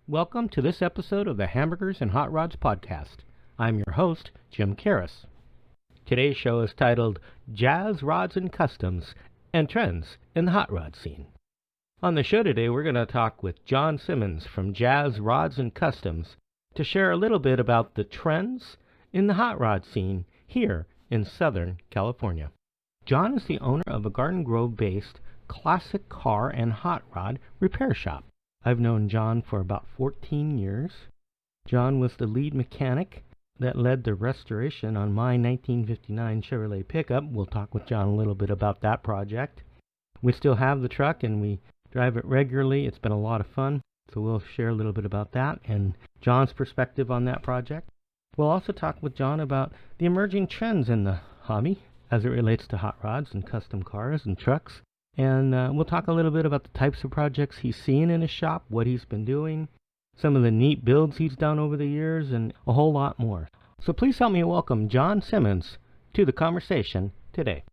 Welcome to this episode of the Hamburgers and Hot Rods podcast. I'm your host, Jim Karras. Today's show is titled JAS Rods and Customs and Trends in the Hot Rod Scene. On the show today, we're going to talk with John Simmonds from JAS Rods and Customs to share a little bit about the trends in the hot rod scene here in Southern California. John is the owner of a Garden Grove-based classic car and hot rod repair shop. I've known John for about 14 years. John was the lead mechanic that led the restoration on my 1959 Chevrolet pickup. We'll talk with John a little bit about that project. We still have the truck and we drive it regularly. It's been a lot of fun, so we'll share a little bit about that and John's perspective on that project. We'll also talk with John about the emerging trends in the hobby as it relates to hot rods and custom cars and trucks. And we'll talk a little bit about the types of projects he's seen in his shop, what he's been doing, some of the neat builds he's done over the years, and a whole lot more. So please help me welcome John Simmonds to the conversation today.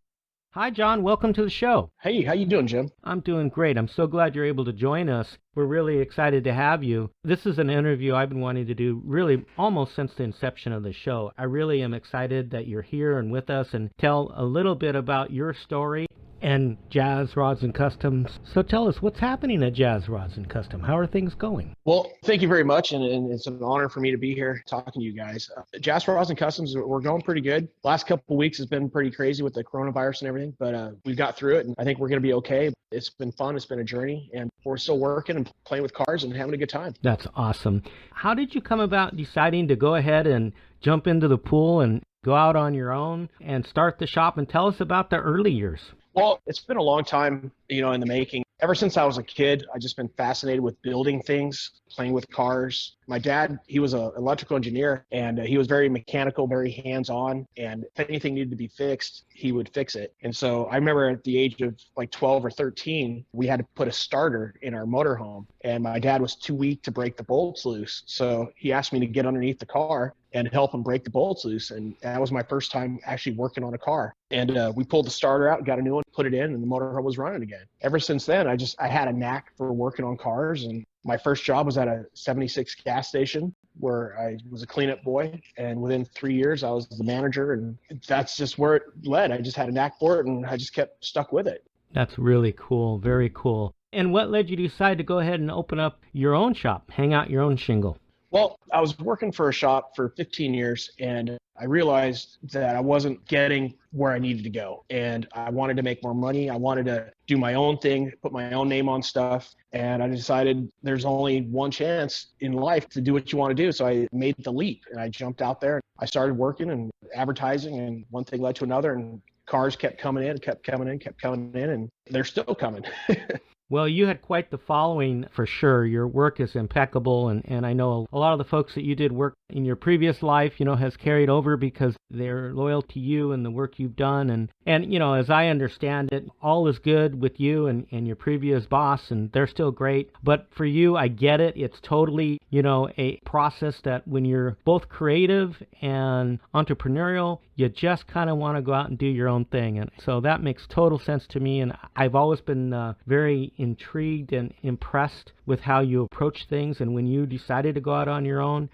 Hi, John. Welcome to the show. Hey, how you doing, Jim? I'm doing great. I'm so glad you're able to join us. We're really excited to have you. This is an interview I've been wanting to do really almost since the inception of the show. I really am excited that you're here and with us and tell a little bit about your story and JAS Rods and Customs. So tell us, what's happening at JAS Rods and Customs? How are things going? Well, thank you very much, and it's an honor for me to be here talking to you guys. JAS Rods and Customs, we're going pretty good. Last couple of weeks has been pretty crazy with the coronavirus and everything, but we've got through it, and I think we're going to be okay. It's been fun. It's been a journey, and we're still working and playing with cars and having a good time. That's awesome. How did you come about deciding to go ahead and jump into the pool and go out on your own and start the shop? And tell us about the early years. Well, it's been a long time, in the making. Ever since I was a kid, I've just been fascinated with building things, playing with cars. My dad, he was an electrical engineer, and he was very mechanical, very hands-on. And if anything needed to be fixed, he would fix it. And so I remember at the age of like 12 or 13, we had to put a starter in our motorhome. And my dad was too weak to break the bolts loose. So he asked me to get underneath the car and help him break the bolts loose. And that was my first time actually working on a car. And we pulled the starter out, got a new one, put it in, and the motorhome was running again. Ever since then, I had a knack for working on cars. And my first job was at a 76 gas station where I was a cleanup boy. And within 3 years, I was the manager. And that's just where it led. I just had a knack for it, and I just kept stuck with it. That's really cool. Very cool. And what led you to decide to go ahead and open up your own shop, hang out your own shingle? Well, I was working for a shop for 15 years, and I realized that I wasn't getting where I needed to go. And I wanted to make more money. I wanted to do my own thing, put my own name on stuff. And I decided there's only one chance in life to do what you want to do. So I made the leap, and I jumped out there. I started working and advertising, and one thing led to another. And cars kept coming in, and they're still coming. Well, you had quite the following for sure. Your work is impeccable, and I know a lot of the folks that you did work in your previous life, has carried over because they're loyal to you and the work you've done. And as I understand it, all is good with you and your previous boss, and they're still great. But for you, I get it. It's totally, a process that when you're both creative and entrepreneurial, you just kind of want to go out and do your own thing. And so that makes total sense to me. And I've always been very intrigued and impressed with how you approach things. And when you decided to go out on your own,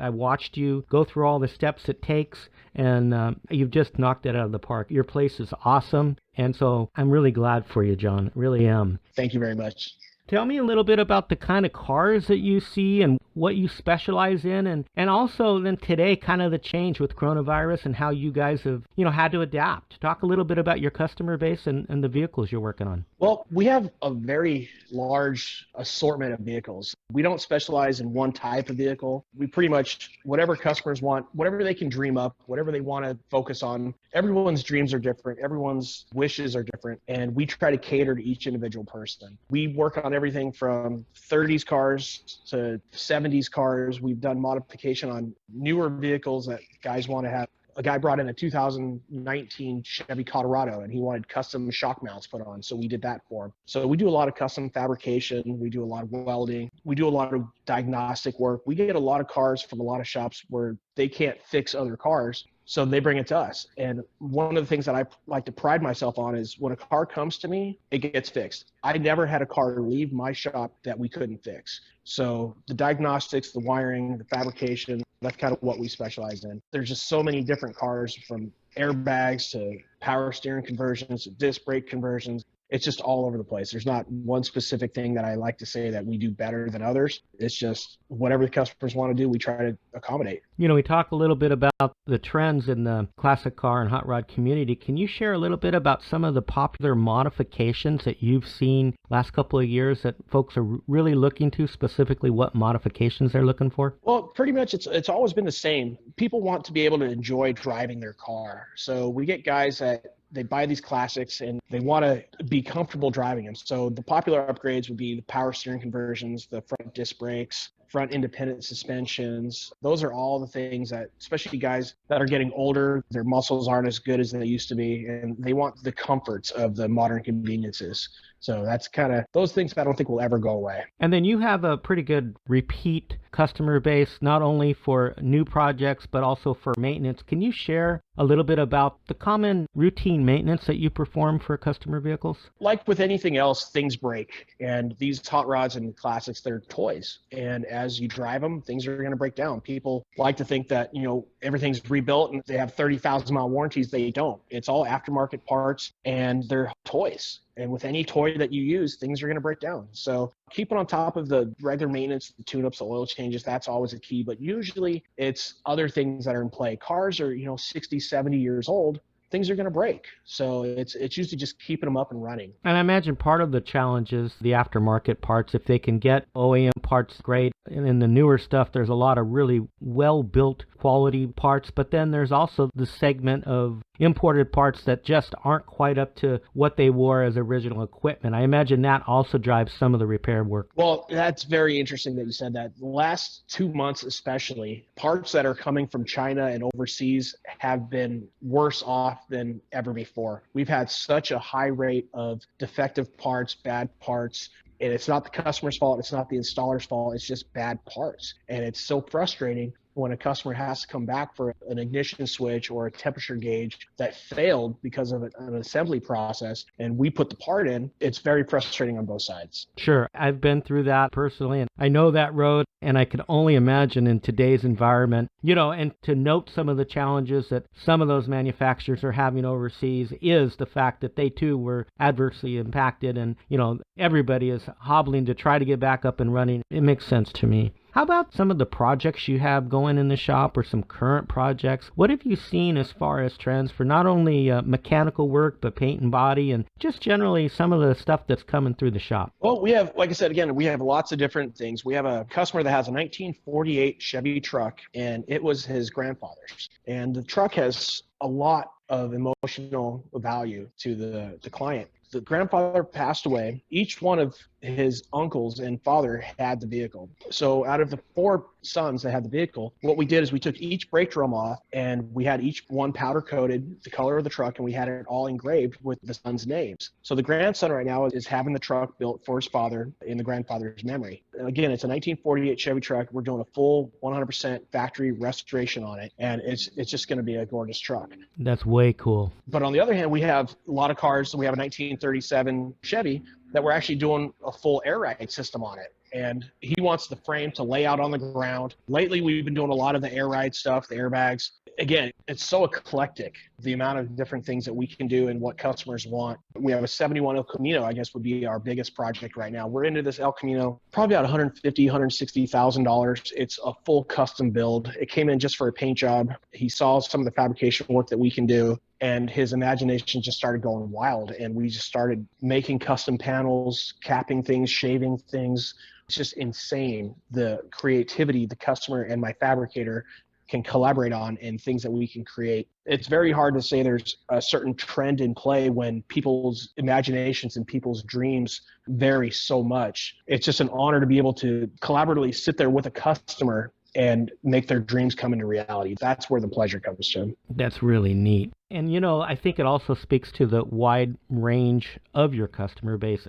I watched you go through all the steps it takes, and you've just knocked it out of the park. Your place is awesome. And so I'm really glad for you, John. I really am. Thank you very much. Tell me a little bit about the kind of cars that you see and what you specialize in, and also then today kind of the change with coronavirus and how you guys have, had to adapt. Talk a little bit about your customer base and the vehicles you're working on. Well, we have a very large assortment of vehicles. We don't specialize in one type of vehicle. We pretty much, whatever customers want, whatever they can dream up, whatever they want to focus on. Everyone's dreams are different. Everyone's wishes are different. And we try to cater to each individual person. We work on everything from 30s cars to 70s cars. We've done modification on newer vehicles that guys want to have. A guy brought in a 2019 Chevy Colorado, and he wanted custom shock mounts put on, so we did that for him. So we do a lot of custom fabrication. We do a lot of welding. We do a lot of diagnostic work. We get a lot of cars from a lot of shops where they can't fix other cars. So they bring it to us. And one of the things that I like to pride myself on is when a car comes to me, it gets fixed. I never had a car leave my shop that we couldn't fix. So the diagnostics, the wiring, the fabrication, that's kind of what we specialize in. There's just so many different cars, from airbags to power steering conversions to disc brake conversions. It's just all over the place. There's not one specific thing that I like to say that we do better than others. It's just whatever the customers want to do, we try to accommodate. We talk a little bit about the trends in the classic car and hot rod community. Can you share a little bit about some of the popular modifications that you've seen last couple of years that folks are really looking to, specifically what modifications they're looking for? Well, pretty much it's always been the same. People want to be able to enjoy driving their car. So we get guys that they buy these classics and they want to be comfortable driving them. So the popular upgrades would be the power steering conversions, the front disc brakes, front independent suspensions. Those are all the things that, especially guys that are getting older, their muscles aren't as good as they used to be, and they want the comforts of the modern conveniences. So that's kind of those things that I don't think will ever go away. And then you have a pretty good repeat customer base, not only for new projects, but also for maintenance. Can you share a little bit about the common routine maintenance that you perform for customer vehicles? Like with anything else, things break. And these hot rods and classics, they're toys. And as you drive them, things are going to break down. People like to think that, everything's rebuilt and they have 30,000 mile warranties. They don't. It's all aftermarket parts and they're toys. And with any toy that you use, things are going to break down. So keeping on top of the regular maintenance, the tune-ups, the oil changes, that's always a key. But usually it's other things that are in play. Cars are, 60, 70 years old. Things are going to break. So it's usually just keeping them up and running. And I imagine part of the challenge is the aftermarket parts. If they can get OEM parts, great. And in the newer stuff, there's a lot of really well-built quality parts. But then there's also the segment of imported parts that just aren't quite up to what they wore as original equipment. I imagine that also drives some of the repair work. Well, that's very interesting that you said that. The last 2 months especially, parts that are coming from China and overseas have been worse off than ever before. We've had such a high rate of defective parts, bad parts. And it's not the customer's fault. It's not the installer's fault. It's just bad parts. And it's so frustrating when a customer has to come back for an ignition switch or a temperature gauge that failed because of an assembly process, and we put the part in. It's very frustrating on both sides. Sure. I've been through that personally, and I know that road, and I can only imagine in today's environment, and to note some of the challenges that some of those manufacturers are having overseas is the fact that they too were adversely impacted, and, everybody is hobbling to try to get back up and running. It makes sense to me. How about some of the projects you have going in the shop or some current projects? What have you seen as far as trends for not only mechanical work, but paint and body, and just generally some of the stuff that's coming through the shop? Well, we have, like I said, again, we have lots of different things. We have a customer that has a 1948 Chevy truck, and it was his grandfather's. And the truck has a lot of emotional value to the client. The grandfather passed away. Each one of his uncles and father had the vehicle. So out of the 4 sons that had the vehicle, what we did is we took each brake drum off and we had each one powder coated the color of the truck, and we had it all engraved with the sons' names. So the grandson right now is having the truck built for his father in the grandfather's memory. And again, it's a 1948 Chevy truck. We're doing a full 100% factory restoration on it, and it's just going to be a gorgeous truck. That's way cool. But on the other hand, we have a lot of cars. We have a 1937 Chevy that we're actually doing a full air ride system on it. And he wants the frame to lay out on the ground. Lately, we've been doing a lot of the air ride stuff, the airbags. Again, it's so eclectic, the amount of different things that we can do and what customers want. We have a 71 El Camino, I guess, would be our biggest project right now. We're into this El Camino, probably about $150,000, $160,000. It's a full custom build. It came in just for a paint job. He saw some of the fabrication work that we can do, and his imagination just started going wild. And we just started making custom panels, capping things, shaving things. It's just insane, the creativity the customer and my fabricator can collaborate on and things that we can create. It's very hard to say there's a certain trend in play when people's imaginations and people's dreams vary so much. It's just an honor to be able to collaboratively sit there with a customer and make their dreams come into reality. That's where the pleasure comes from. That's really neat. And, I think it also speaks to the wide range of your customer base.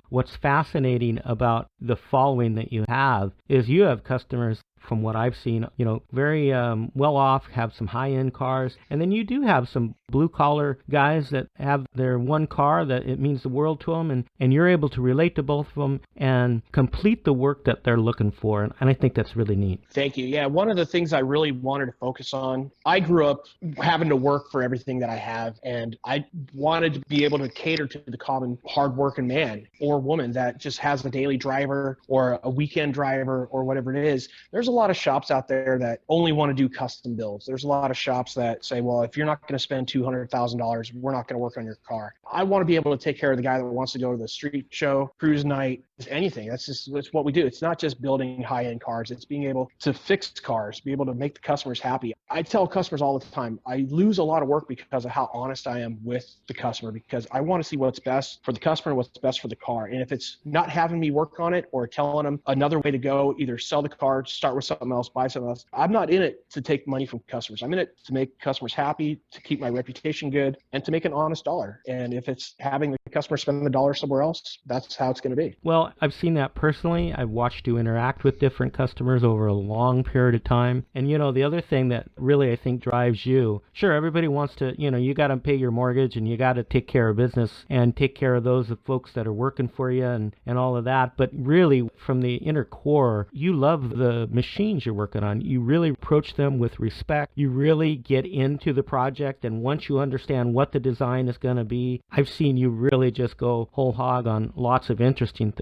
What's fascinating about the following that you have is you have customers, from what I've seen, very well off, have some high-end cars. And then you do have some blue-collar guys that have their one car that it means the world to them. And you're able to relate to both of them and complete the work that they're looking for. And I think that's really neat. Thank you. Yeah, one of the things I really wanted to focus on, I grew up having to work for everything that I have, and I wanted to be able to cater to the common hardworking man or woman that just has a daily driver or a weekend driver or whatever it is. There's a lot of shops out there that only want to do custom builds. There's a lot of shops that say, well, if you're not going to spend $200,000, we're not going to work on your car. I want to be able to take care of the guy that wants to go to the street show, cruise night, anything. That's what we do. It's not just building high-end cars. It's being able to fix cars, be able to make the customers happy. I tell customers all the time, I lose a lot of work because of how honest I am with the customer, because I want to see what's best for the customer and what's best for the car. And if it's not having me work on it or telling them another way to go, either sell the car, start with something else, buy something else, I'm not in it to take money from customers. I'm in it to make customers happy, to keep my reputation good, and to make an honest dollar. And if it's having the customer spend the dollar somewhere else, that's how it's going to be. Well, I've seen that personally. I've watched you interact with different customers over a long period of time. And, the other thing that really I think drives you, sure, everybody wants to, you got to pay your mortgage and you got to take care of business and take care of those folks that are working for you and all of that. But really, from the inner core, you love the machines you're working on. You really approach them with respect. You really get into the project. And once you understand what the design is going to be, I've seen you really just go whole hog on lots of interesting,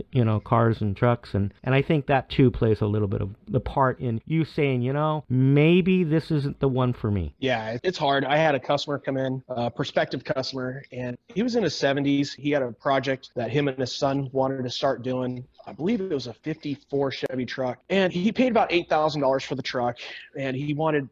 cars and trucks. And I think that too plays a little bit of the part in you saying, maybe this isn't the one for me. Yeah, it's hard. I had a customer come in, a prospective customer, and he was in his 70s. He had a project that him and his son wanted to start doing. I believe it was a 54 Chevy truck. And he paid about $8,000 for the truck. And he wanted,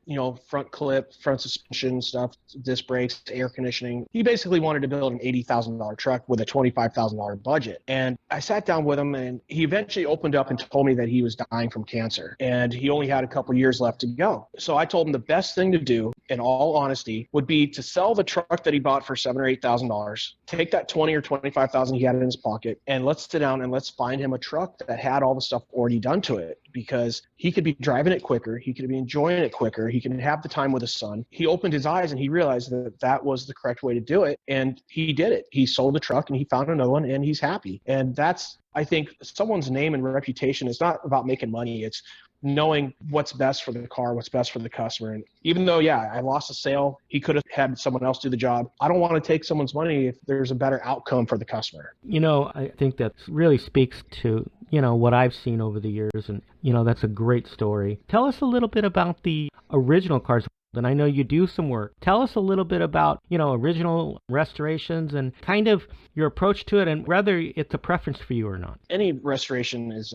front clip, front suspension stuff, disc brakes, air conditioning. He basically wanted to build an $80,000 truck with a $25,000 budget. And I sat down with him, and he eventually opened up and told me that he was dying from cancer. And he only had a couple years left to go. So I told him the best thing to do, in all honesty, would be to sell the truck that he bought for $7,000 or $8,000, take that $20,000 or $25,000 he had in his pocket, and let's sit down and let's find him a truck that had all the stuff already done to it, because he could be driving it quicker, he could be enjoying it quicker, he can have the time with his son. He opened his eyes and he realized that that was the correct way to do it, and he did it. He sold the truck and he found another one, and he's happy. And that's, I think, someone's name and reputation is not about making money. It's knowing what's best for the car, what's best for the customer. And even though, I lost a sale, he could have had someone else do the job. I don't want to take someone's money if there's a better outcome for the customer. I think that really speaks to, what I've seen over the years. And, that's a great story. Tell us a little bit about the original cars. And I know you do some work. Tell us a little bit about, original restorations and kind of your approach to it, and whether it's a preference for you or not. Any restoration is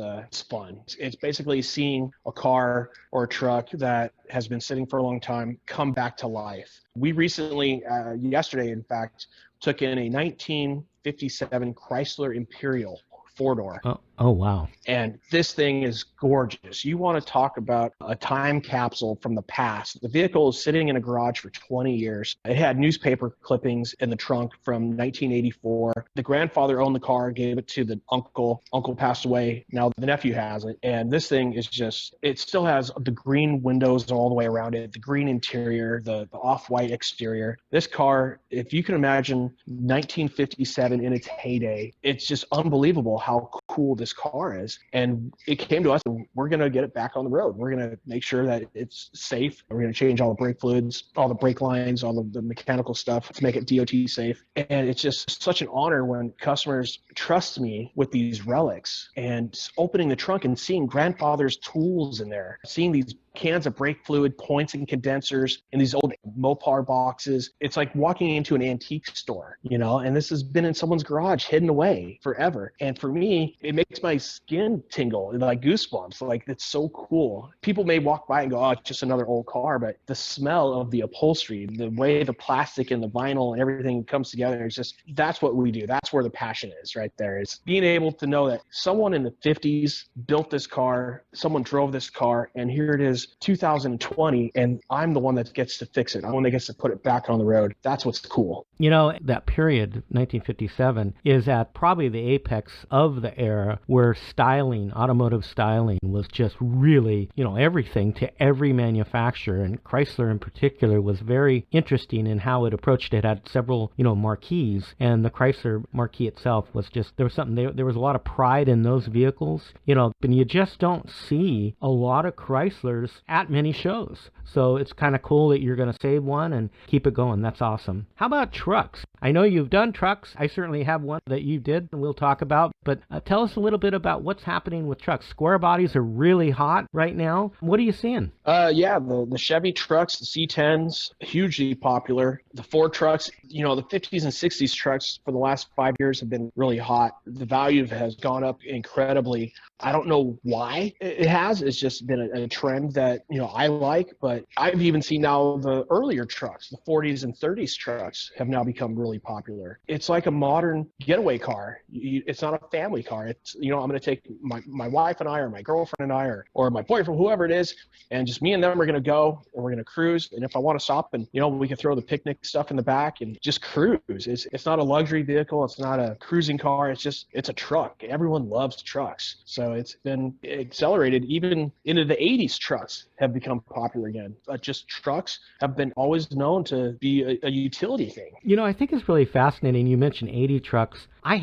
fun. It's basically seeing a car or a truck that has been sitting for a long time come back to life. We recently, yesterday, in fact, took in a 1957 Chrysler Imperial four-door. Oh, wow. And this thing is gorgeous. You want to talk about a time capsule from the past. The vehicle is sitting in a garage for 20 years. It had newspaper clippings in the trunk from 1984. The grandfather owned the car, gave it to the uncle. Uncle passed away. Now the nephew has it. And this thing is just, it still has the green windows all the way around it, the green interior, the off-white exterior. This car, if you can imagine 1957 in its heyday, it's just unbelievable how cool this car is. And it came to us, and we're going to get it back on the road. We're going to make sure that it's safe. We're going to change all the brake fluids, all the brake lines, all the mechanical stuff to make it DOT safe. And it's just such an honor when customers trust me with these relics, and opening the trunk and seeing grandfather's tools in there, seeing these cans of brake fluid, points and condensers in these old Mopar boxes. It's like walking into an antique store, and this has been in someone's garage hidden away forever. And for me, it makes my skin tingle, like goosebumps. Like, it's so cool. People may walk by and go, oh, it's just another old car, but the smell of the upholstery, the way the plastic and the vinyl and everything comes together, it's just, that's what we do. That's where the passion is right there. It's being able to know that someone in the 50s built this car, someone drove this car, and here it is is 2020 and I'm the one that gets to fix it. I'm the one that gets to put it back on the road. That's what's cool. You know, that period, 1957, is at probably the apex of the era where styling, automotive styling, was just really, everything to every manufacturer. And Chrysler in particular was very interesting in how it approached it. It had several, marquees, and the Chrysler marquee itself was just, there was something, there was a lot of pride in those vehicles, and you just don't see a lot of Chryslers at many shows. So it's kind of cool that you're going to save one and keep it going. That's awesome. How about trucks? I know you've done trucks. I certainly have one that you did and we'll talk about, but tell us a little bit about what's happening with trucks. Square bodies are really hot right now. What are you seeing? Yeah, the Chevy trucks, the C10s, hugely popular. The Ford trucks, the 50s and 60s trucks for the last 5 years have been really hot. The value has gone up incredibly. I don't know why it has. It's just been a trend that, I like, but I've even seen now the earlier trucks, the 40s and 30s trucks have now become really popular. It's like a modern getaway car. It's not a family car. It's, I'm going to take my wife and I, or my girlfriend and I, or my boyfriend, whoever it is, and just me and them are going to go and we're going to cruise. And if I want to stop and, we can throw the picnic stuff in the back and just cruise. It's not a luxury vehicle. It's not a cruising car. It's a truck. Everyone loves trucks. So it's been accelerated. Even into the 80s, trucks have become popular again. Just trucks have been always known to be a utility thing. I think it's really fascinating. You mentioned 80 trucks. I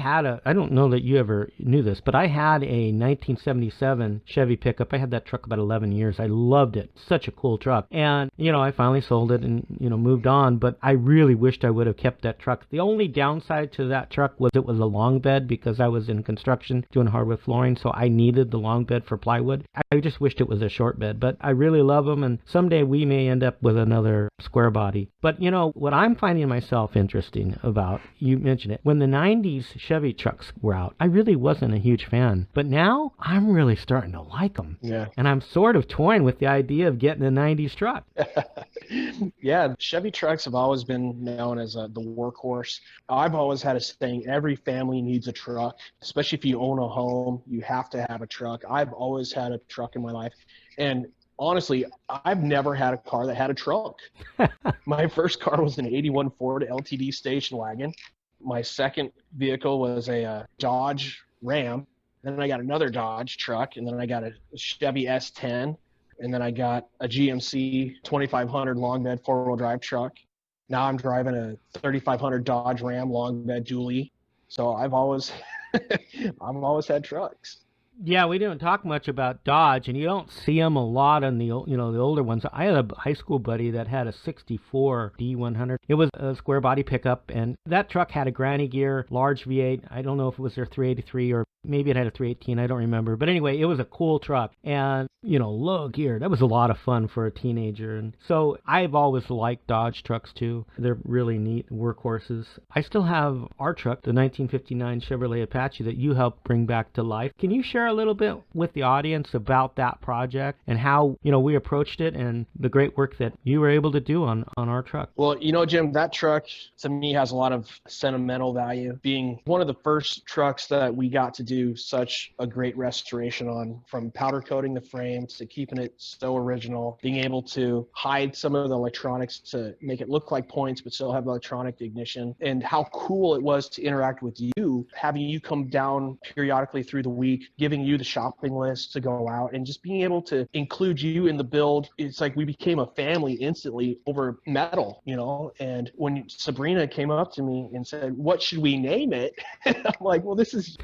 don't know that you ever knew this, but I had a 1977 Chevy pickup. I had that truck about 11 years. I loved it. Such a cool truck. And, I finally sold it and, moved on, but I really wished I would have kept that truck. The only downside to that truck was it was a long bed because I was in construction doing hardwood flooring, so I needed the long bed for plywood. I just wished it was a short bed, but I really love them, and someday we may end up with another square body. But, what I'm finding myself interesting about, you mentioned it, when the 90s Chevy trucks were out, I really wasn't a huge fan. But now, I'm really starting to like them. Yeah. And I'm sort of toying with the idea of getting a 90s truck. Yeah, Chevy trucks have always been known as the workhorse. I've always had a saying, every family needs a truck, especially if you own a home, you have to have a truck. I've always had a truck in my life. And honestly, I've never had a car that had a trunk. My first car was an 81 Ford LTD station wagon. My second vehicle was a Dodge Ram. Then I got another Dodge truck, and then I got a Chevy S10, and then I got a GMC 2500 long bed four-wheel drive truck. Now I'm driving a 3500 Dodge Ram long bed dually. So I've always had trucks. Yeah, we didn't talk much about Dodge, and you don't see them a lot on the the older ones. I had a high school buddy that had a 64 D100. It was a square body pickup, and that truck had a granny gear, large V8. I don't know if it was their 383 or maybe it had a 318. I don't remember. But anyway, it was a cool truck, and low gear. That was a lot of fun for a teenager. And so I've always liked Dodge trucks too. They're really neat workhorses. I still have our truck, the 1959 Chevrolet Apache that you helped bring back to life. Can you share a little bit with the audience about that project and how we approached it and the great work that you were able to do on our truck? Well, Jim, that truck to me has a lot of sentimental value, being one of the first trucks that we got to do such a great restoration on, from powder coating the frame to keeping it so original, being able to hide some of the electronics to make it look like points but still have electronic ignition, and how cool it was to interact with you, having you come down periodically through the week, giving you the shopping list to go out, and just being able to include you in the build. It's like we became a family instantly over metal, and when Sabrina came up to me and said, "What should we name it?" I'm like, well, this is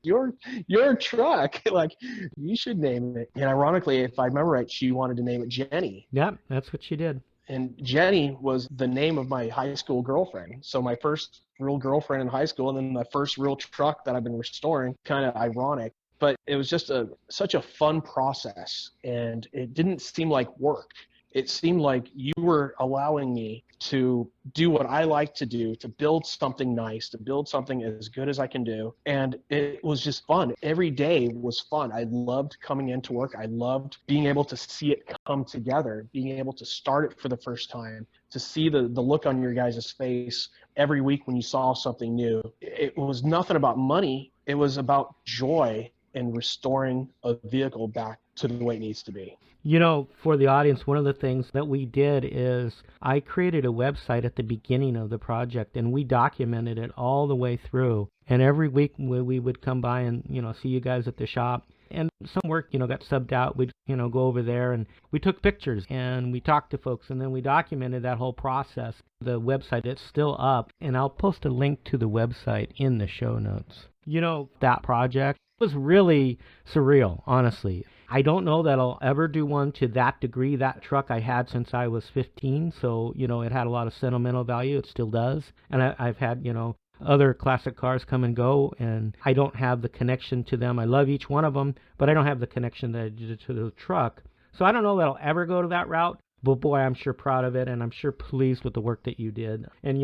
your truck. Like, you should name it. And ironically, if I remember right, she wanted to name it Jenny. Yep, that's what she did. And Jenny was the name of my high school girlfriend. So my first real girlfriend in high school, and then my first real truck that I've been restoring. Kind of ironic, but it was just such a fun process, and it didn't seem like work. It seemed like you were allowing me to do what I like to do, to build something nice, to build something as good as I can do. And it was just fun. Every day was fun. I loved coming into work. I loved being able to see it come together, being able to start it for the first time, to see the look on your guys' face every week when you saw something new. It was nothing about money. It was about joy and restoring a vehicle back to the way it needs to be. You know, for the audience, one of the things that we did is I created a website at the beginning of the project, and we documented it all the way through. And every week we would come by and, see you guys at the shop. And some work, got subbed out. We'd, go over there and we took pictures and we talked to folks, and then we documented that whole process. The website, it's still up, and I'll post a link to the website in the show notes. That project was really surreal, honestly. I don't know that I'll ever do one to that degree. That truck I had since I was 15, so, it had a lot of sentimental value. It still does. And I've had, other classic cars come and go, and I don't have the connection to them. I love each one of them, but I don't have the connection that I did to the truck. So I don't know that I'll ever go to that route, but boy, I'm sure proud of it, and I'm sure pleased with the work that you did. And,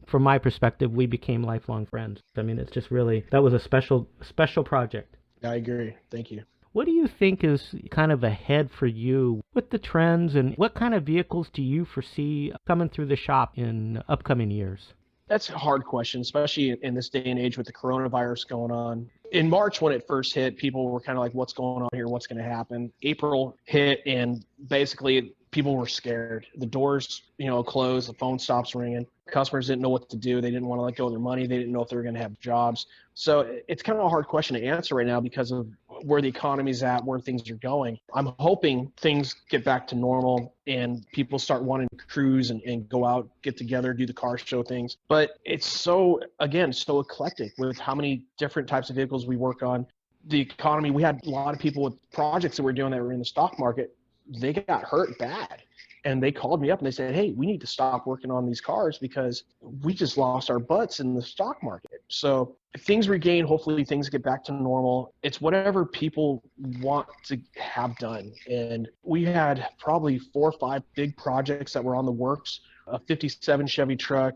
from my perspective, we became lifelong friends. I mean, it's just really, that was a special project. I agree. Thank you. What do you think is kind of ahead for you with the trends, and what kind of vehicles do you foresee coming through the shop in upcoming years? That's a hard question, especially in this day and age with the coronavirus going on. In March, when it first hit, people were kind of like, what's going on here? What's going to happen? April hit, and basically people were scared. The doors, closed, the phone stops ringing. Customers didn't know what to do. They didn't want to let go of their money. They didn't know if they were going to have jobs. So it's kind of a hard question to answer right now because of where the economy's at, where things are going. I'm hoping things get back to normal and people start wanting to cruise and go out, get together, do the car show things. But it's so eclectic with how many different types of vehicles we work on. The economy, we had a lot of people with projects that we're doing that were in the stock market. They got hurt bad. And they called me up and they said, hey, we need to stop working on these cars because we just lost our butts in the stock market. So if things regain, hopefully things get back to normal. It's whatever people want to have done. And we had probably 4 or 5 big projects that were on the works, a 57 Chevy truck,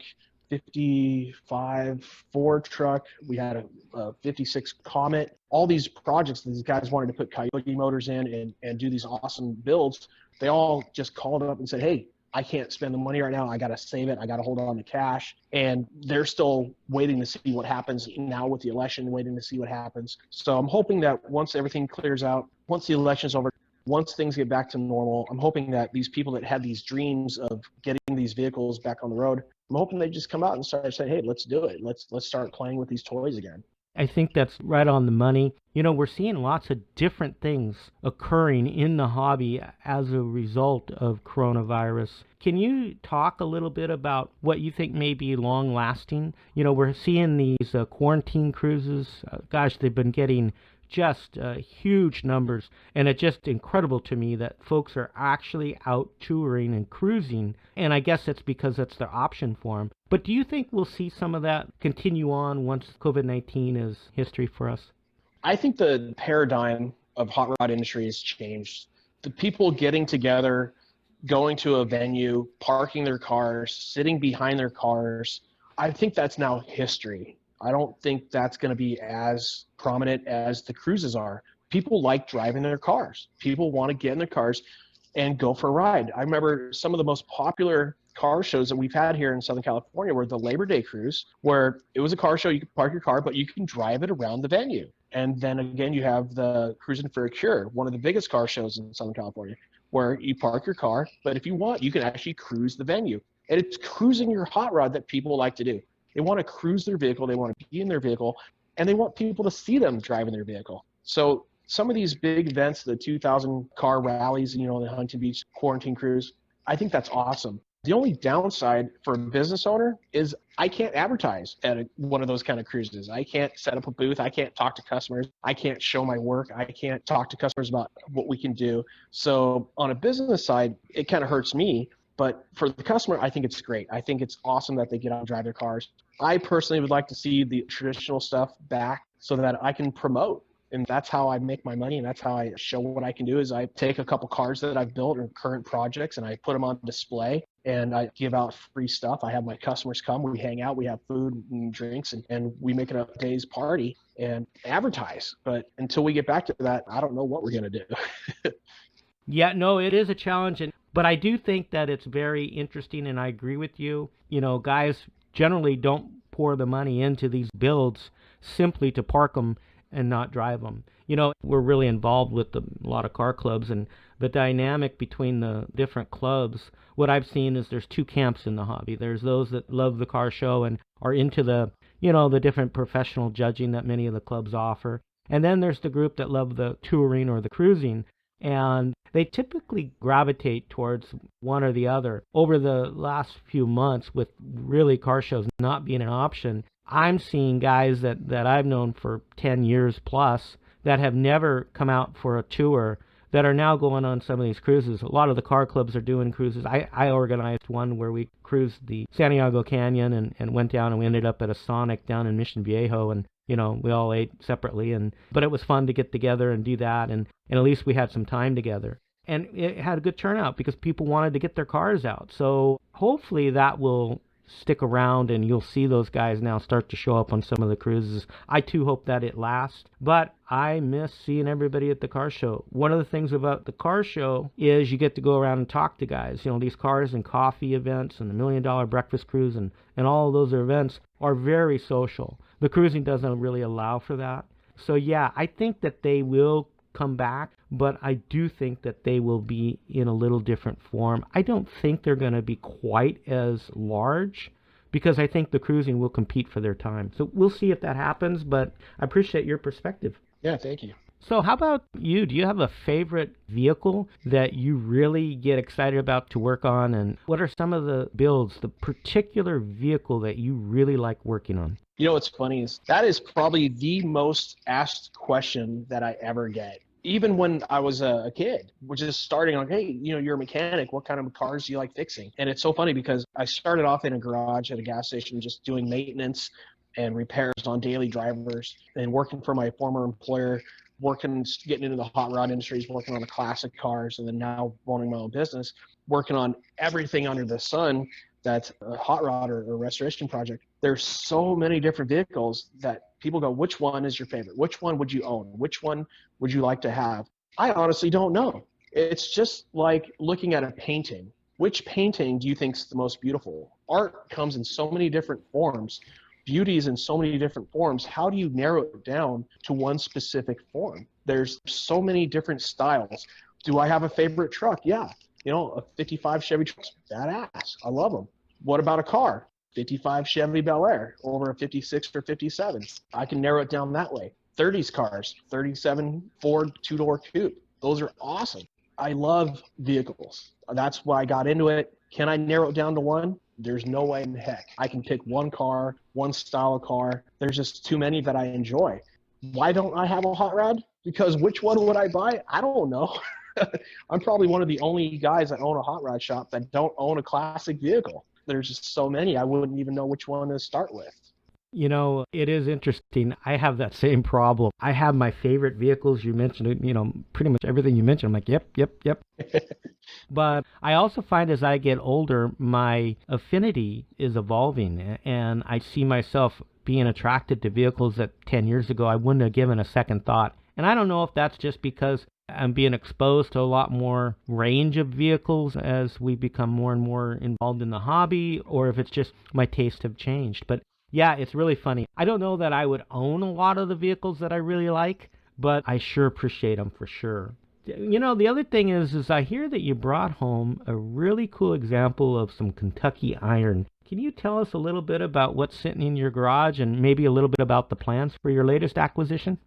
55 Ford truck. We had a 56 Comet. All these projects that these guys wanted to put Coyote motors in and do these awesome builds. They all just called up and said, hey, I can't spend the money right now. I got to save it. I got to hold on to cash. And they're still waiting to see what happens now with the election, waiting to see what happens. So I'm hoping that once everything clears out, once the election's over, once things get back to normal, I'm hoping that these people that had these dreams of getting these vehicles back on the road, I'm hoping they just come out and start saying, hey, let's do it. Let's start playing with these toys again. I think that's right on the money. We're seeing lots of different things occurring in the hobby as a result of coronavirus. Can you talk a little bit about what you think may be long-lasting? We're seeing these quarantine cruises. Gosh, they've been getting just huge numbers, and it's just incredible to me that folks are actually out touring and cruising, and I guess it's because that's their option for them. But do you think we'll see some of that continue on once COVID-19 is history for us? I think the paradigm of hot rod industry has changed. The people getting together, going to a venue, parking their cars, sitting behind their cars, I think that's now history. I don't think that's going to be as prominent as the cruises are. People like driving their cars. People want to get in their cars and go for a ride. I remember some of the most popular car shows that we've had here in Southern California were the Labor Day cruise, where it was a car show. You could park your car, but you can drive it around the venue. And then again, you have the Cruising for a Cure, one of the biggest car shows in Southern California, where you park your car, but if you want, you can actually cruise the venue. And it's cruising your hot rod that people like to do. They want to cruise their vehicle, they want to be in their vehicle, and they want people to see them driving their vehicle. So some of these big events, the 2,000 car rallies, the Huntington Beach quarantine cruise, I think that's awesome. The only downside for a business owner is I can't advertise at one of those kind of cruises. I can't set up a booth. I can't talk to customers. I can't show my work. I can't talk to customers about what we can do. So on a business side, it kind of hurts me. But for the customer, I think it's great. I think it's awesome that they get out and drive their cars. I personally would like to see the traditional stuff back so that I can promote. And that's how I make my money, and that's how I show what I can do is I take a couple cars that I've built or current projects and I put them on display and I give out free stuff. I have my customers come, we hang out, we have food and drinks, and we make it a day's party and advertise. But until we get back to that, I don't know what we're going to do. Yeah, no, it is a challenge, but I do think that it's very interesting, and I agree with you. Guys generally don't pour the money into these builds simply to park them and not drive them. We're really involved with a lot of car clubs, and the dynamic between the different clubs, what I've seen is there's two camps in the hobby. There's those that love the car show and are into the different professional judging that many of the clubs offer. And then there's the group that love the touring or the cruising, and they typically gravitate towards one or the other. Over the last few months, with really car shows not being an option, I'm seeing guys that I've known for 10 years plus that have never come out for a tour that are now going on some of these cruises. A lot of the car clubs are doing cruises. I organized one where we cruised the Santiago Canyon and went down, and we ended up at a Sonic down in Mission Viejo, and we all ate separately, but it was fun to get together and do that, and at least we had some time together. And it had a good turnout because people wanted to get their cars out. So hopefully that will stick around, and you'll see those guys now start to show up on some of the cruises. I too hope that it lasts, but I miss seeing everybody at the car show. One of the things about the car show is you get to go around and talk to guys. These cars and coffee events and the $1 Million Breakfast Cruise and all of those events are very social. The cruising doesn't really allow for that. So yeah, I think that they will come back, but I do think that they will be in a little different form. I don't think they're going to be quite as large because I think the cruising will compete for their time. So we'll see if that happens, but I appreciate your perspective. Yeah, thank you. So how about you? Do you have a favorite vehicle that you really get excited about to work on? And what are some of the builds, the particular vehicle that you really like working on? What's funny is that is probably the most asked question that I ever get. Even when I was a kid, we're just starting on, hey, you're a mechanic. What kind of cars do you like fixing? And it's so funny because I started off in a garage at a gas station just doing maintenance and repairs on daily drivers and working for my former employer, getting into the hot rod industries, working on the classic cars, and then now running my own business, working on everything under the sun that's a hot rod or a restoration project. There's so many different vehicles that people go, which one is your favorite? Which one would you own? Which one would you like to have? I honestly don't know. It's just like looking at a painting. Which painting do you think is the most beautiful? Art comes in so many different forms. Beauty is in so many different forms. How do you narrow it down to one specific form? There's so many different styles. Do I have a favorite truck? Yeah. A 55 Chevy truck's badass. I love them. What about a car? 55 Chevy Bel Air over a 56 or 57. I can narrow it down that way. 30s cars, 37 Ford two-door coupe. Those are awesome. I love vehicles. That's why I got into it. Can I narrow it down to one? There's no way in heck. I can pick one car, one style of car. There's just too many that I enjoy. Why don't I have a hot rod? Because which one would I buy? I don't know. I'm probably one of the only guys that own a hot rod shop that don't own a classic vehicle. There's just so many, I wouldn't even know which one to start with. It is interesting. I have that same problem. I have my favorite vehicles. You mentioned, pretty much everything you mentioned. I'm like, yep. But I also find as I get older, my affinity is evolving, and I see myself being attracted to vehicles that 10 years ago I wouldn't have given a second thought. And I don't know if that's just because I'm being exposed to a lot more range of vehicles as we become more and more involved in the hobby, or if it's just my tastes have changed. But yeah, it's really funny. I don't know that I would own a lot of the vehicles that I really like, but I sure appreciate them for sure. The other thing is I hear that you brought home a really cool example of some Kentucky iron. Can you tell us a little bit about what's sitting in your garage and maybe a little bit about the plans for your latest acquisition?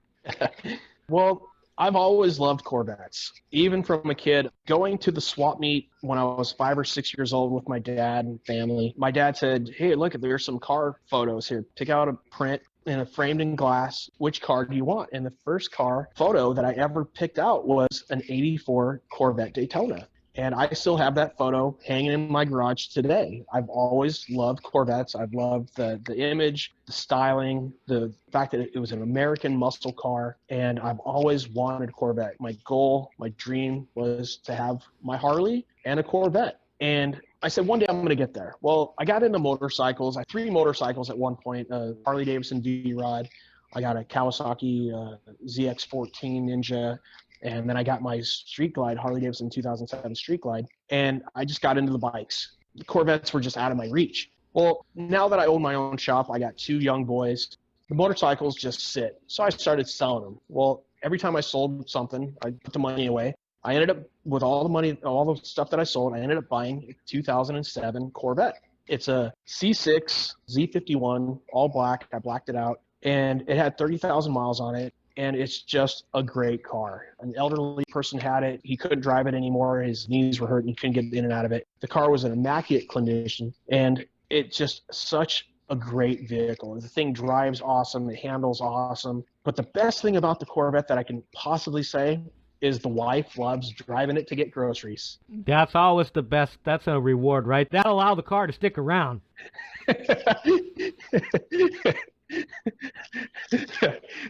Well, I've always loved Corvettes, even from a kid. Going to the swap meet when I was 5 or 6 years old with my dad and family, my dad said, hey, look, there's some car photos here. Pick out a print and a framed in glass. Which car do you want? And the first car photo that I ever picked out was an 84 Corvette Daytona. And I still have that photo hanging in my garage today. I've always loved Corvettes. I've loved the image, the styling, the fact that it was an American muscle car. And I've always wanted a Corvette. My goal, my dream was to have my Harley and a Corvette. And I said, one day I'm going to get there. Well, I got into motorcycles. I had 3 motorcycles at one point, Harley Davidson V-Rod. I got a Kawasaki ZX14 Ninja. And then I got my Street Glide, Harley Davidson 2007 Street Glide, and I just got into the bikes. The Corvettes were just out of my reach. Well, now that I own my own shop, I got 2 young boys. The motorcycles just sit. So I started selling them. Well, every time I sold something, I put the money away. I ended up with all the money, all the stuff that I sold, I ended up buying a 2007 Corvette. It's a C6 Z51, all black. I blacked it out, and it had 30,000 miles on it. And it's just a great car. An elderly person had it. He couldn't drive it anymore. His knees were hurting. He couldn't get in and out of it. The car was in immaculate condition, and it's just such a great vehicle. The thing drives awesome. It handles awesome. But the best thing about the Corvette that I can possibly say is the wife loves driving it to get groceries. That's always the best. That's a reward, right? That'll allow the car to stick around.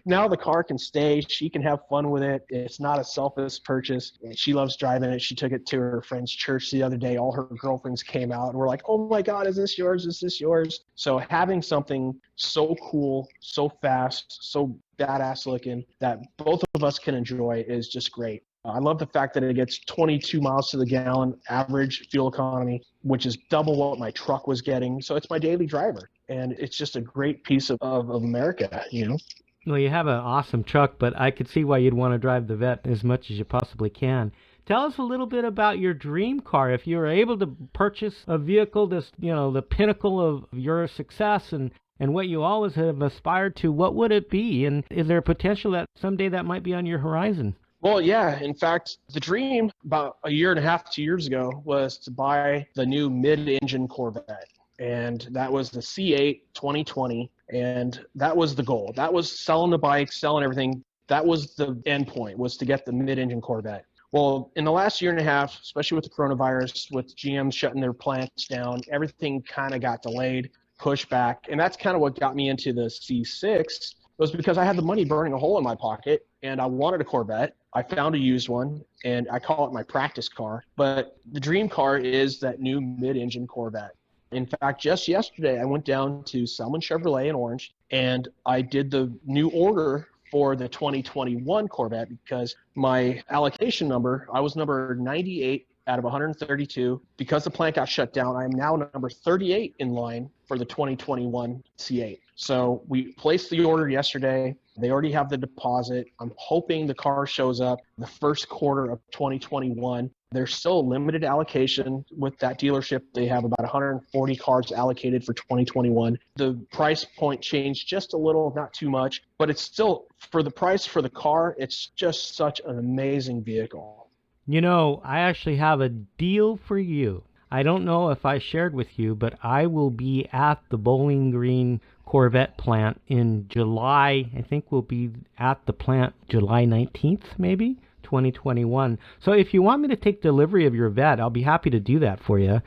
Now the car can stay. She can have fun with it. It's not a selfish purchase. She loves driving it. She took it to her friend's church the other day. All her girlfriends came out and were like, "Oh my God, is this yours? Is this yours?" So having something so cool, so fast, so badass looking that both of us can enjoy is just great. I love the fact that it gets 22 miles to the gallon average fuel economy, which is double what my truck was getting. So it's my daily driver. And it's just a great piece of America, you know? Well, you have an awesome truck, but I could see why you'd want to drive the Vet as much as you possibly can. Tell us a little bit about your dream car. If you were able to purchase a vehicle that's, the pinnacle of your success and what you always have aspired to, what would it be? And is there a potential that someday that might be on your horizon? Well, yeah. In fact, the dream about a year and a half, 2 years ago, was to buy the new mid-engine Corvette. And that was the C8 2020. And that was the goal. That was selling the bike, selling everything. That was the end point, was to get the mid-engine Corvette. Well, in the last year and a half, especially with the coronavirus, with GM shutting their plants down, everything kind of got delayed, pushed back. And that's kind of what got me into the C6, was because I had the money burning a hole in my pocket and I wanted a Corvette. I found a used one and I call it my practice car. But the dream car is that new mid-engine Corvette. In fact, just yesterday, I went down to Selman Chevrolet in Orange and I did the new order for the 2021 Corvette because my allocation number, I was number 98 out of 132. Because the plant got shut down, I am now number 38 in line for the 2021 C8. So we placed the order yesterday. They already have the deposit. I'm hoping the car shows up the first quarter of 2021. There's still a limited allocation with that dealership. They have about 140 cars allocated for 2021. The price point changed just a little, not too much, but it's still, for the price for the car, it's just such an amazing vehicle. I actually have a deal for you. I don't know if I shared with you, but I will be at the Bowling Green Corvette plant in July. I think we'll be at the plant July 19th, maybe, 2021. So if you want me to take delivery of your Vet, I'll be happy to do that for you.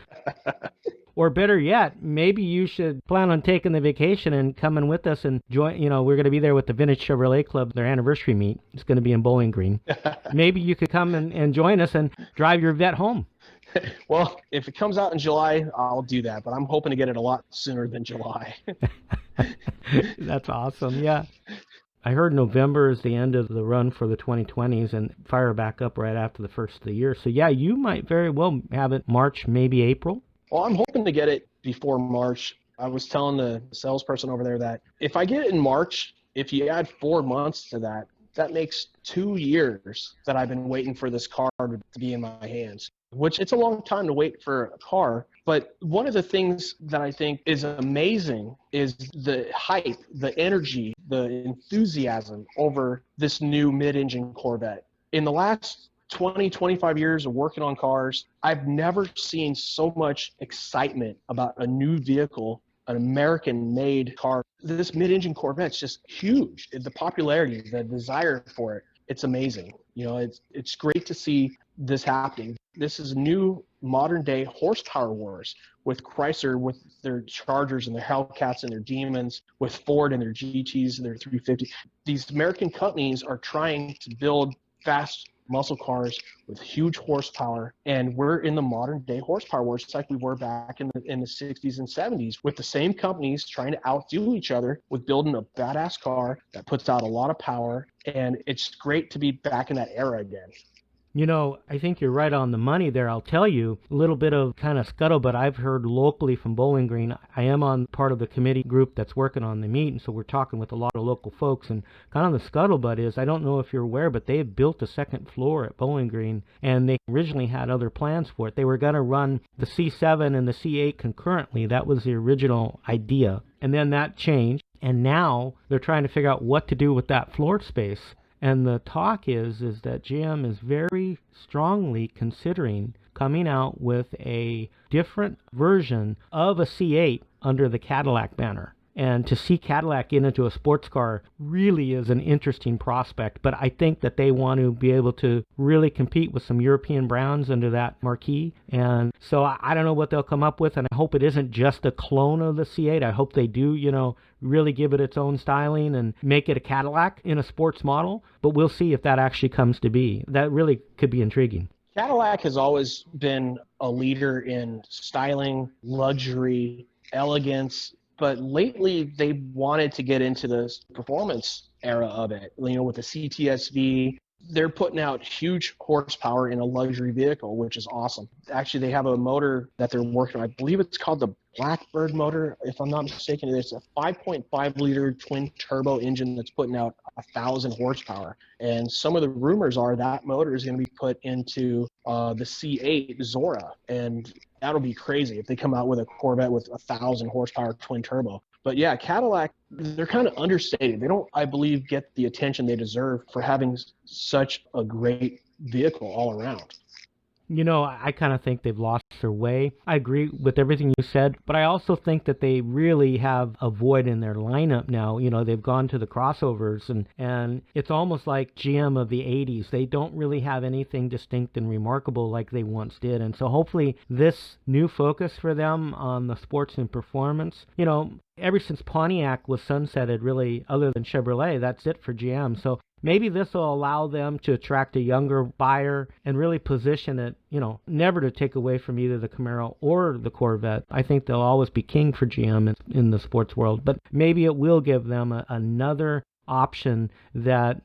Or better yet, maybe you should plan on taking the vacation and coming with us and join. We're going to be there with the Vintage Chevrolet Club, their anniversary meet. It's going to be in Bowling Green. Maybe you could come and join us and drive your Vet home. Well, if it comes out in July, I'll do that, but I'm hoping to get it a lot sooner than July. That's awesome, yeah. I heard November is the end of the run for the 2020s and fire back up right after the first of the year. So, yeah, you might very well have it March, maybe April. Well, I'm hoping to get it before March. I was telling the salesperson over there that if I get it in March, if you add 4 months to that, that makes 2 years that I've been waiting for this car to be in my hands, which it's a long time to wait for a car. But one of the things that I think is amazing is the hype, the energy, the enthusiasm over this new mid-engine Corvette. In the last 20, 25 years of working on cars, I've never seen so much excitement about a new vehicle, an American-made car. This mid-engine Corvette's just huge. The popularity, the desire for it, it's amazing. It's great to see this happening. This is new modern-day horsepower wars with Chrysler, with their Chargers and their Hellcats and their Demons, with Ford and their GTs and their 350. These American companies are trying to build fast muscle cars with huge horsepower, and we're in the modern day horsepower wars. It's like we were back in the 60s and 70s with the same companies trying to outdo each other with building a badass car that puts out a lot of power, and it's great to be back in that era again. You know, I think you're right on the money there. I'll tell you a little bit of kind of scuttlebutt I've heard locally from Bowling Green. I am on part of the committee group that's working on the meet, and so we're talking with a lot of local folks. And kind of the scuttlebutt is, I don't know if you're aware, but they have built a second floor at Bowling Green, and they originally had other plans for it. They were going to run the C7 and the C8 concurrently. That was the original idea. And then that changed, and now they're trying to figure out what to do with that floor space. And the talk is that GM is very strongly considering coming out with a different version of a C8 under the Cadillac banner. And to see Cadillac get into a sports car really is an interesting prospect. But I think that they want to be able to really compete with some European brands under that marquee. And so I don't know what they'll come up with. And I hope it isn't just a clone of the C8. I hope they do, really give it its own styling and make it a Cadillac in a sports model. But we'll see if that actually comes to be. That really could be intriguing. Cadillac has always been a leader in styling, luxury, elegance. But lately, they wanted to get into the performance era of it. With the CTSV, they're putting out huge horsepower in a luxury vehicle, which is awesome. Actually, they have a motor that they're working on. I believe it's called the Blackbird motor, if I'm not mistaken. It's a 5.5-liter twin turbo engine that's putting out 1,000 horsepower. And some of the rumors are that motor is going to be put into the C8 Zora. And that'll be crazy if they come out with a Corvette with 1,000 horsepower twin turbo. But yeah, Cadillac, they're kind of understated. They don't, I believe, get the attention they deserve for having such a great vehicle all around. I kind of think they've lost their way. I agree with everything you said, but I also think that they really have a void in their lineup now. They've gone to the crossovers, and it's almost like GM of the 80s. They don't really have anything distinct and remarkable like they once did. And so hopefully this new focus for them on the sports and performance, ever since Pontiac was sunsetted, really, other than Chevrolet, that's it for GM. So maybe this will allow them to attract a younger buyer and really position it, never to take away from either the Camaro or the Corvette. I think they'll always be king for GM in the sports world, but maybe it will give them another option that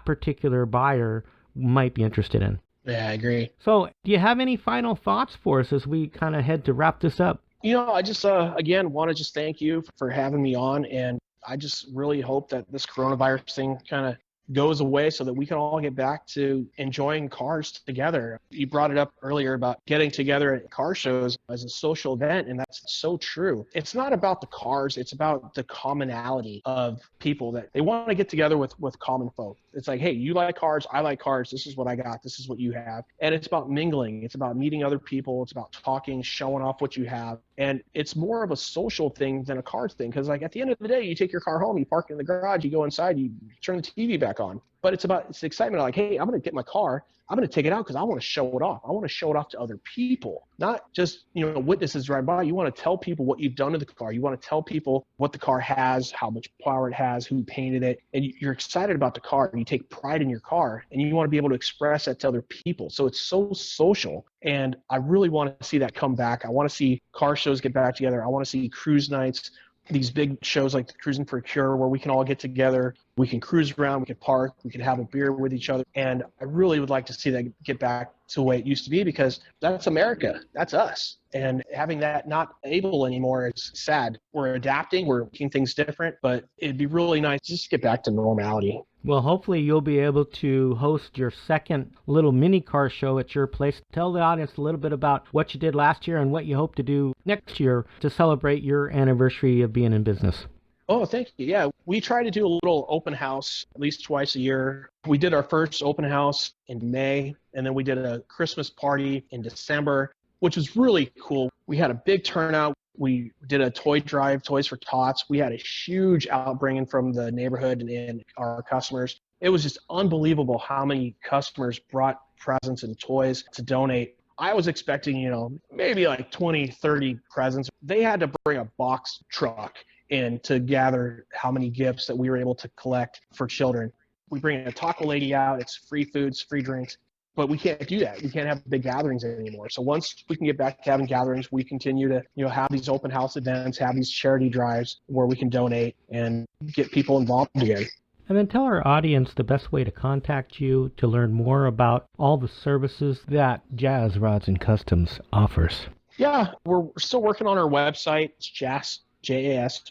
particular buyer might be interested in. Yeah, I agree. So do you have any final thoughts for us as we kind of head to wrap this up? I just, again, want to just thank you for having me on. And I just really hope that this coronavirus thing kind of goes away so that we can all get back to enjoying cars together. You brought it up earlier about getting together at car shows as a social event, and that's so true. It's not about the cars, it's about the commonality of people that they want to get together with common folk. It's like, hey, you like cars, I like cars, this is what I got, this is what you have. And it's about mingling, it's about meeting other people, it's about talking, showing off what you have. And it's more of a social thing than a cars thing, because at the end of the day, you take your car home, you park it in the garage, you go inside, you turn the TV back on. But it's the excitement of like, hey, I'm going to get my car, I'm going to take it out because I want to show it off. I want to show it off to other people, not just, witnesses drive by. You want to tell people what you've done to the car. You want to tell people what the car has, how much power it has, who painted it. And you're excited about the car and you take pride in your car and you want to be able to express that to other people. So it's so social. And I really want to see that come back. I want to see car shows get back together. I want to see cruise nights, these big shows like the Cruising for a Cure where we can all get together, we can cruise around, we can park, we can have a beer with each other. And I really would like to see that get back to the way it used to be, because that's America, that's us. And having that not able anymore, it's sad. We're adapting, we're making things different, but it'd be really nice just to get back to normality. Well, hopefully you'll be able to host your second little mini car show at your place. Tell the audience a little bit about what you did last year and what you hope to do next year to celebrate your anniversary of being in business. Oh, thank you. Yeah, we try to do a little open house at least twice a year. We did our first open house in May, and then we did a Christmas party in December, which was really cool. We had a big turnout. We did a toy drive, Toys for Tots. We had a huge outbringing from the neighborhood and our customers. It was just unbelievable how many customers brought presents and toys to donate. I was expecting, maybe like 20, 30 presents. They had to bring a box truck in to gather how many gifts that we were able to collect for children. We bring a taco lady out. It's free foods, free drinks. But we can't do that. We can't have big gatherings anymore. So once we can get back to having gatherings, we continue to, have these open house events, have these charity drives where we can donate and get people involved again. And then tell our audience the best way to contact you to learn more about all the services that JAS Rods and Customs offers. Yeah, we're still working on our website. It's JAS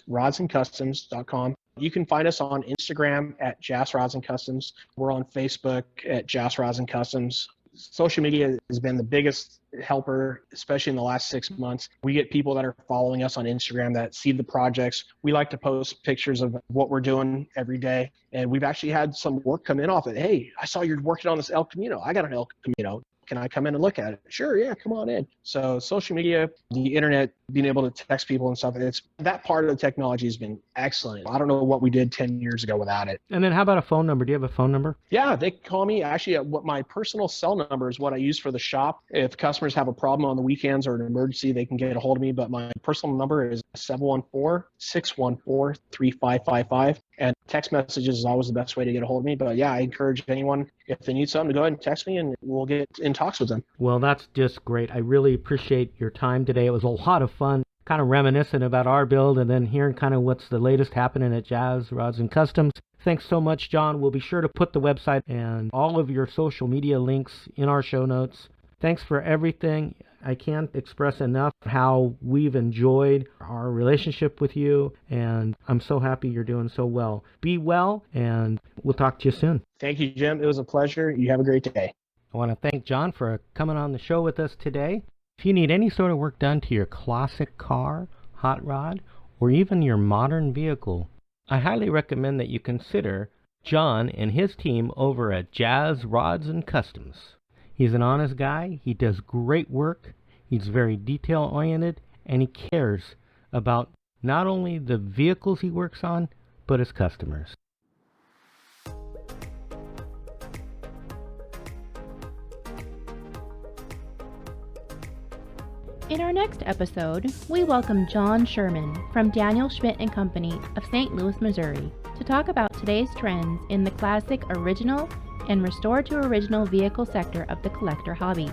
Rods and Customs.com. You can find us on Instagram at JAS Rods and Customs. We're on Facebook at JAS Rods and Customs. Social media has been the biggest helper, especially in the last 6 months. We get people that are following us on Instagram that see the projects. We like to post pictures of what we're doing every day. And we've actually had some work come in off it. Hey, I saw you're working on this El Camino. I got an El Camino. Can I come in and look at it? Sure, yeah, come on in. So social media, the internet, being able to text people and stuff, that part of the technology has been excellent. I don't know what we did 10 years ago without it. And then how about a phone number? Do you have a phone number? Yeah, they call me. Actually, what my personal cell number is what I use for the shop. If customers have a problem on the weekends or an emergency, they can get a hold of me. But my personal number is 714-614-3555. And text messages is always the best way to get a hold of me. But yeah, I encourage anyone, if they need something, to go ahead and text me and we'll get in talks with them. Well, that's just great. I really appreciate your time today. It was a lot of fun, kind of reminiscent about our build and then hearing kind of what's the latest happening at JAS Rods and Customs. Thanks so much, John. We'll be sure to put the website and all of your social media links in our show notes. Thanks for everything. I can't express enough how we've enjoyed our relationship with you, and I'm so happy you're doing so well. Be well, and we'll talk to you soon. Thank you, Jim. It was a pleasure. You have a great day. I want to thank John for coming on the show with us today. If you need any sort of work done to your classic car, hot rod, or even your modern vehicle, I highly recommend that you consider John and his team over at JAS Rods and Customs. He's an honest guy, he does great work, he's very detail-oriented, and he cares about not only the vehicles he works on, but his customers. In our next episode, we welcome John Sherman from Daniel Schmidt & Company of St. Louis, Missouri, to talk about today's trends in the classic original and restored to original vehicle sector of the collector hobby.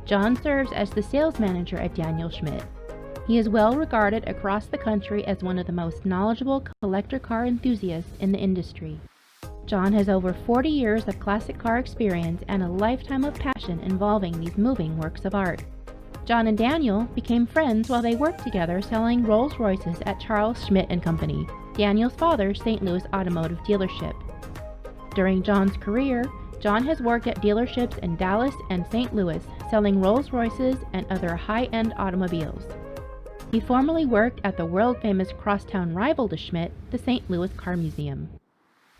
John serves as the sales manager at Daniel Schmidt. He is well regarded across the country as one of the most knowledgeable collector car enthusiasts in the industry. John has over 40 years of classic car experience and a lifetime of passion involving these moving works of art. John and Daniel became friends while they worked together selling Rolls-Royces at Charles Schmidt & Company, Daniel's father's St. Louis automotive dealership. During John's career, John has worked at dealerships in Dallas and St. Louis selling Rolls-Royces and other high-end automobiles. He formerly worked at the world-famous crosstown rival to Schmidt, the St. Louis Car Museum.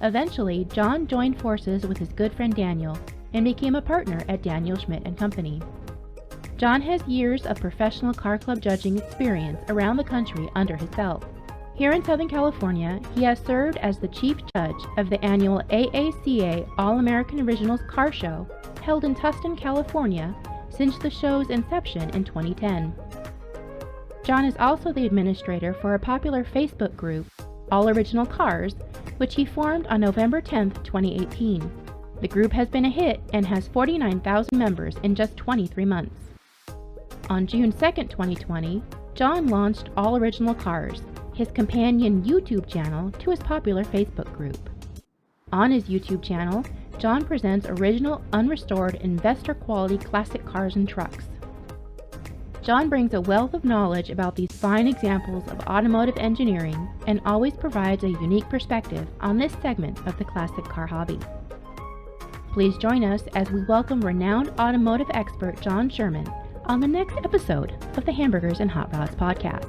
Eventually, John joined forces with his good friend Daniel and became a partner at Daniel Schmidt & Company. John has years of professional car club judging experience around the country under his belt. Here in Southern California, he has served as the chief judge of the annual AACA All-American Originals Car Show held in Tustin, California since the show's inception in 2010. John is also the administrator for a popular Facebook group, All Original Cars, which he formed on November 10, 2018. The group has been a hit and has 49,000 members in just 23 months. On June 2, 2020, John launched All Original Cars, his companion YouTube channel to his popular Facebook group. On his YouTube channel, John presents original, unrestored, investor-quality classic cars and trucks. John brings a wealth of knowledge about these fine examples of automotive engineering and always provides a unique perspective on this segment of the classic car hobby. Please join us as we welcome renowned automotive expert John Sherman on the next episode of the Hamburgers and Hot Rods podcast.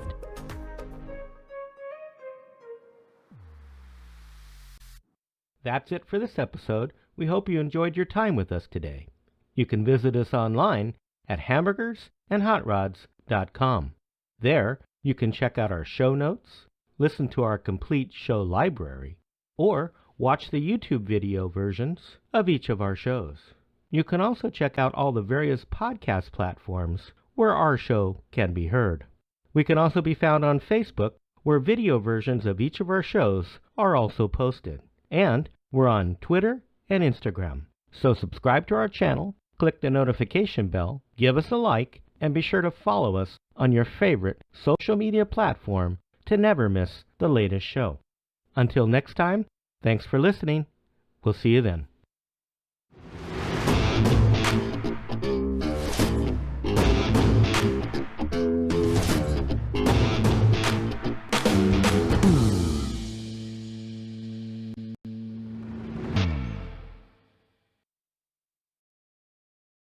That's it for this episode. We hope you enjoyed your time with us today. You can visit us online at hamburgers&hotrods.com. There, you can check out our show notes, listen to our complete show library, or watch the YouTube video versions of each of our shows. You can also check out all the various podcast platforms where our show can be heard. We can also be found on Facebook, where video versions of each of our shows are also posted. And we're on Twitter and Instagram. So subscribe to our channel, click the notification bell, give us a like, and be sure to follow us on your favorite social media platform to never miss the latest show. Until next time, Thanks for listening. We'll see you then.